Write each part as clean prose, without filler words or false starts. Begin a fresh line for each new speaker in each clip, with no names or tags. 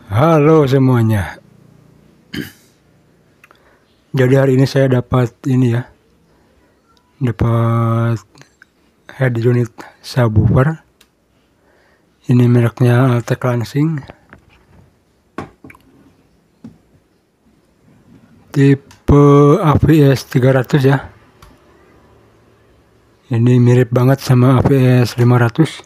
Halo semuanya. Jadi hari ini saya dapat dapat head unit subwoofer. Ini mereknya Altec Lansing. Tipe AVS 300 ya. Ini mirip banget sama AVS 500.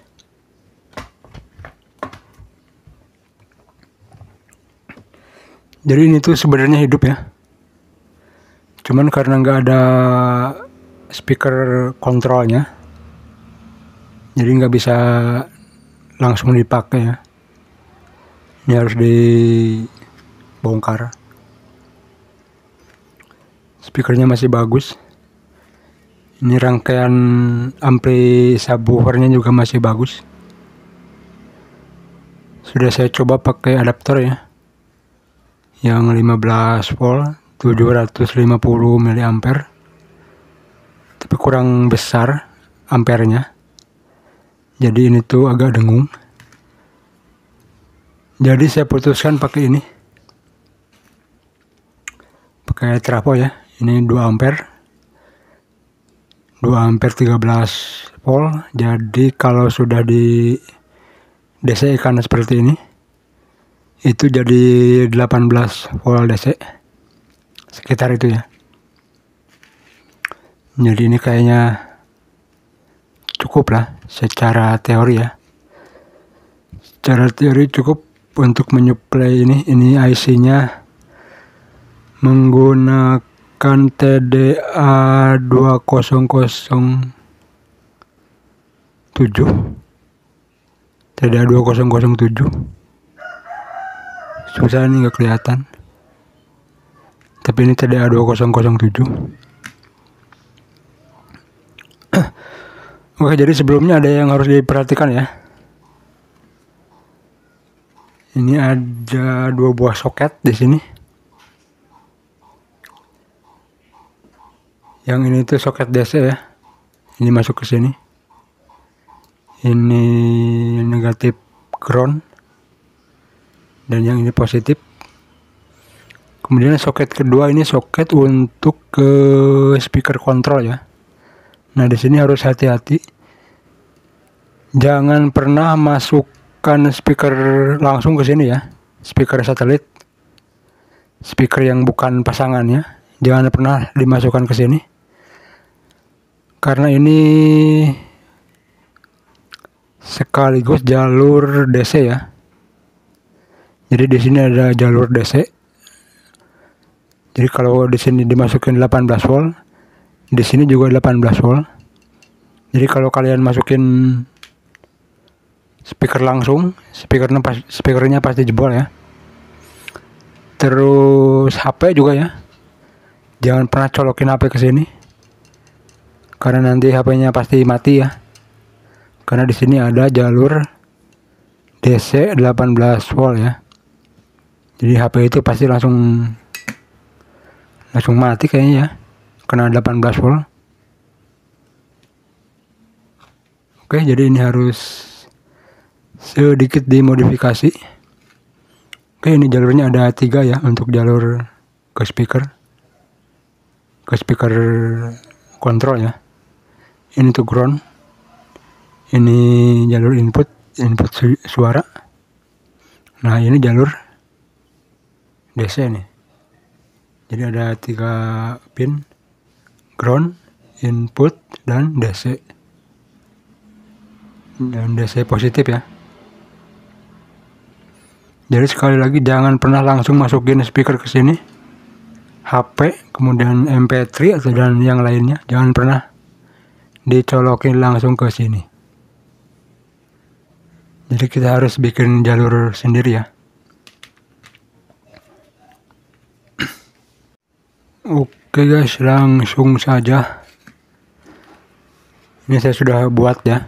Jadi ini tuh sebenarnya hidup ya. Cuman karena nggak ada speaker kontrolnya, jadi nggak bisa langsung dipakai ya. Ini harus dibongkar. Speakernya masih bagus. Ini rangkaian ampli subwoofernya juga masih bagus. Sudah saya coba pakai adaptor ya, yang 15 volt 750 mA, tapi kurang besar ampernya, jadi ini tuh agak dengung. Jadi saya putuskan pakai ini, pakai trafo ya. Ini 2 ampere 13 volt. Jadi kalau sudah di DC kan seperti ini, itu jadi 18 volt DC, sekitar itu ya. Jadi ini kayaknya cukup lah secara teori ya. Secara teori cukup untuk menyuplai ini. Ini IC-nya menggunakan TDA 2007. TDA 2007. Susah nih nggak kelihatan, tapi ini TDA 2007. Oke, jadi sebelumnya ada yang harus diperhatikan ya. Ini ada 2 buah soket di sini. Yang ini tuh soket DC ya. Ini masuk ke sini. Ini negatif ground, dan yang ini positif. Kemudian soket kedua ini soket untuk ke speaker kontrol ya. Nah, di sini harus hati-hati. Jangan pernah masukkan speaker langsung ke sini ya. Speaker satelit, speaker yang bukan pasangannya, jangan pernah dimasukkan ke sini. Karena ini sekaligus jalur DC ya. Jadi di sini ada jalur DC. Jadi kalau di sini dimasukin 18 volt, di sini juga 18 volt. Jadi kalau kalian masukin speaker langsung, speakernya pasti jebol ya. Terus HP juga ya. Jangan pernah colokin HP ke sini, karena nanti HP-nya pasti mati ya. Karena di sini ada jalur DC 18 volt ya. Jadi HP itu pasti langsung mati kayaknya ya, kena 18 volt. Oke, jadi ini harus sedikit dimodifikasi. Oke, ini jalurnya ada 3 ya untuk jalur ke speaker kontrol ya. Ini tuh ground. Ini jalur input suara. Nah, ini jalur DC nih. Jadi ada 3 pin: ground, input, dan DC. Dan DC positif ya. Jadi sekali lagi, jangan pernah langsung masukin speaker ke sini. HP, kemudian MP3 atau dan yang lainnya, jangan pernah dicolokin langsung ke sini. Jadi kita harus bikin jalur sendiri ya. Oke guys, langsung saja. Ini saya sudah buat ya,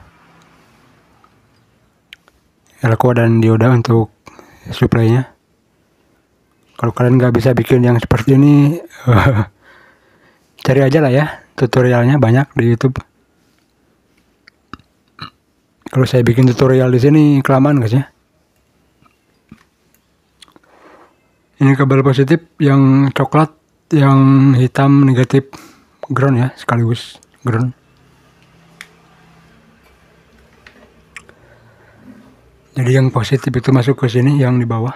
elko dan dioda untuk supply-nya. Kalau kalian nggak bisa bikin yang seperti ini, cari aja lah ya, tutorialnya banyak di YouTube. Kalau saya bikin tutorial di sini kelamaan guys ya. Ini kabel positif yang coklat, yang hitam negatif ground ya, sekaligus ground. Jadi yang positif itu masuk ke sini, yang di bawah.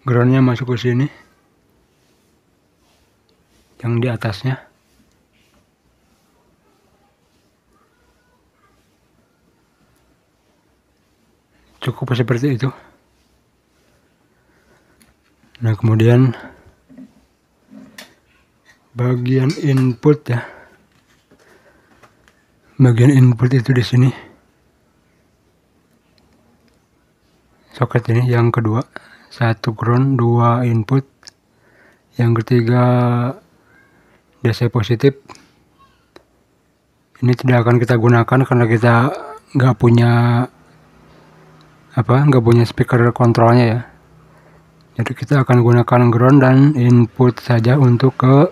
Groundnya masuk ke sini, yang di atasnya. Cukup seperti itu. Nah, kemudian bagian input ya. Bagian input itu di sini. Soket ini yang kedua, 1 ground, 2 input. Yang ketiga DC positif. Ini tidak akan kita gunakan karena kita nggak punya speaker kontrolnya ya. Jadi kita akan gunakan ground dan input saja untuk ke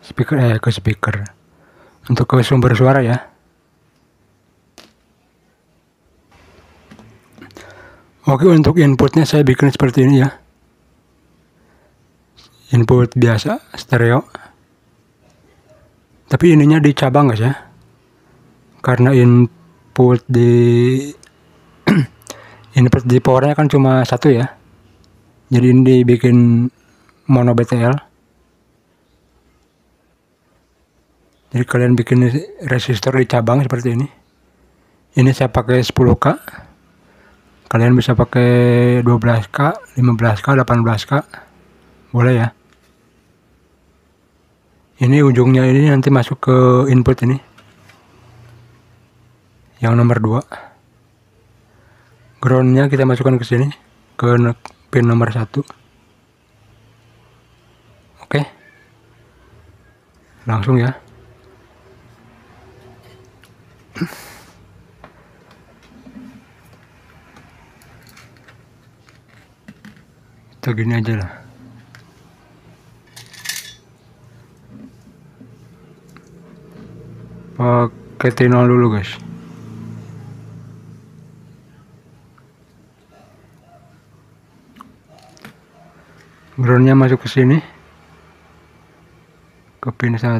speaker, untuk ke sumber suara ya. Oke, untuk inputnya saya bikin seperti ini ya. Input biasa stereo, tapi ininya dicabang guys ya, karena input di powernya kan cuma satu ya. Jadi ini dibikin mono BTL. Jadi kalian bikin resistor dicabang seperti ini. Ini saya pakai 10K. Kalian bisa pakai 12K, 15K, 18K. Boleh ya. Ini ujungnya ini nanti masuk ke input ini. Yang nomor 2. Groundnya kita masukkan ke sini, ke pin nomor 1. Oke. Langsung ya. Kita gini aja lah. Pakai T0 dulu guys. Groundnya masuk ke sini, ke pin 1.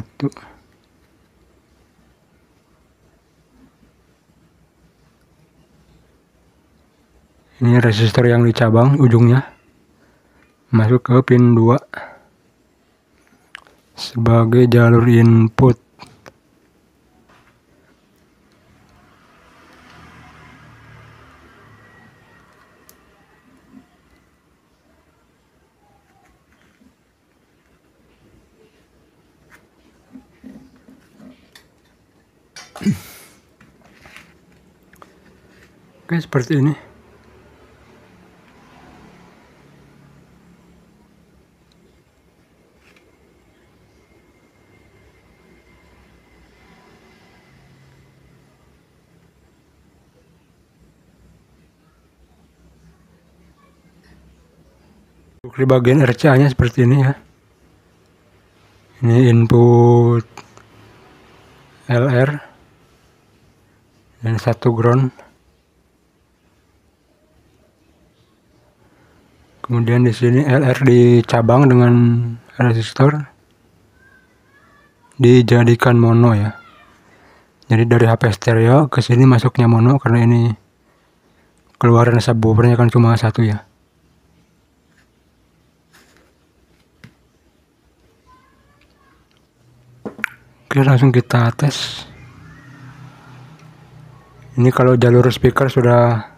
Ini resistor yang dicabang ujungnya masuk ke pin 2 sebagai jalur input. Oke, seperti ini. Di bagian RCA-nya seperti ini ya. Ini input LR dan 1 ground. Kemudian di sini LR dicabang dengan resistor, dijadikan mono ya. Jadi dari HP stereo ke sini masuknya mono karena ini keluaran subwoofernya kan cuma 1 ya. Oke, langsung kita tes. Ini kalau jalur speaker sudah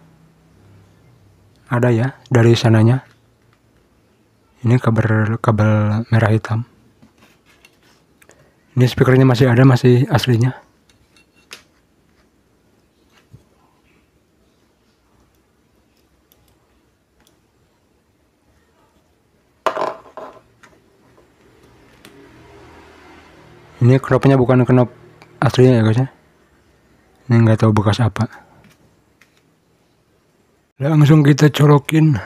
ada ya dari sananya. Ini kabel merah hitam. Ini speakernya masih ada, masih aslinya. Ini knopnya bukan knop aslinya ya guys ya. Ini nggak tahu bekas apa. Langsung kita colokin.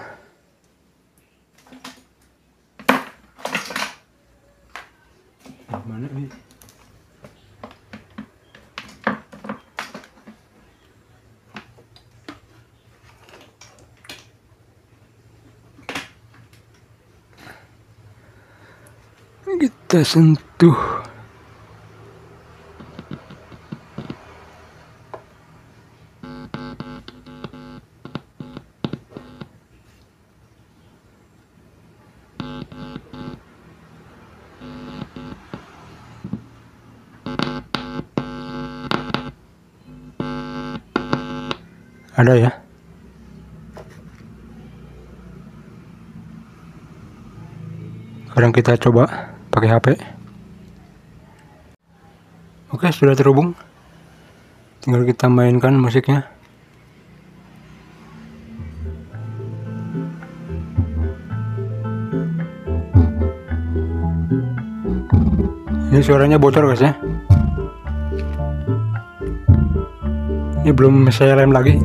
Mana nih? Kita sentuh. Ada ya. Sekarang kita coba pakai HP. Oke, sudah terhubung. Tinggal kita mainkan musiknya. Ini suaranya bocor guys ya. Ini belum saya rem lagi.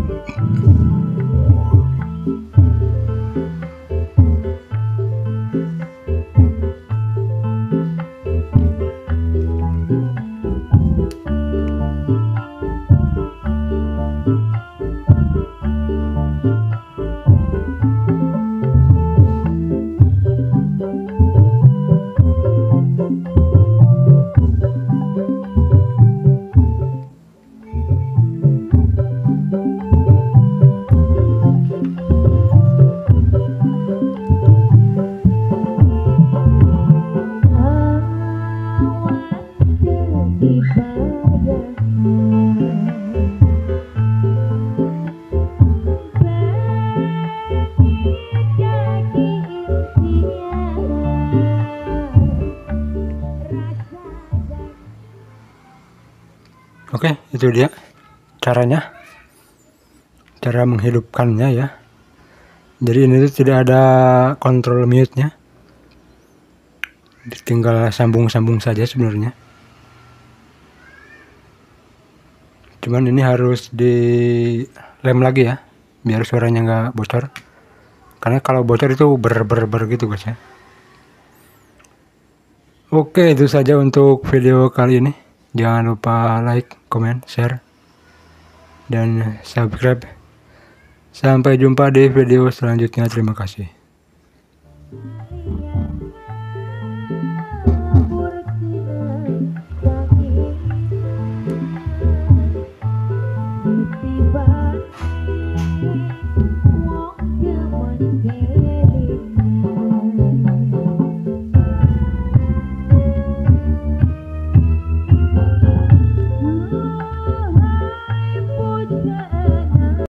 Oke, itu dia caranya, cara menghidupkannya ya. Jadi ini tuh tidak ada kontrol mute-nya, tinggal sambung-sambung saja sebenarnya. Cuman ini harus dilem lagi ya, biar suaranya nggak bocor. Karena kalau bocor itu ber gitu guys ya. Oke, itu saja untuk video kali ini. Jangan lupa like, comment, share, dan subscribe. Sampai jumpa di video selanjutnya. Terima kasih.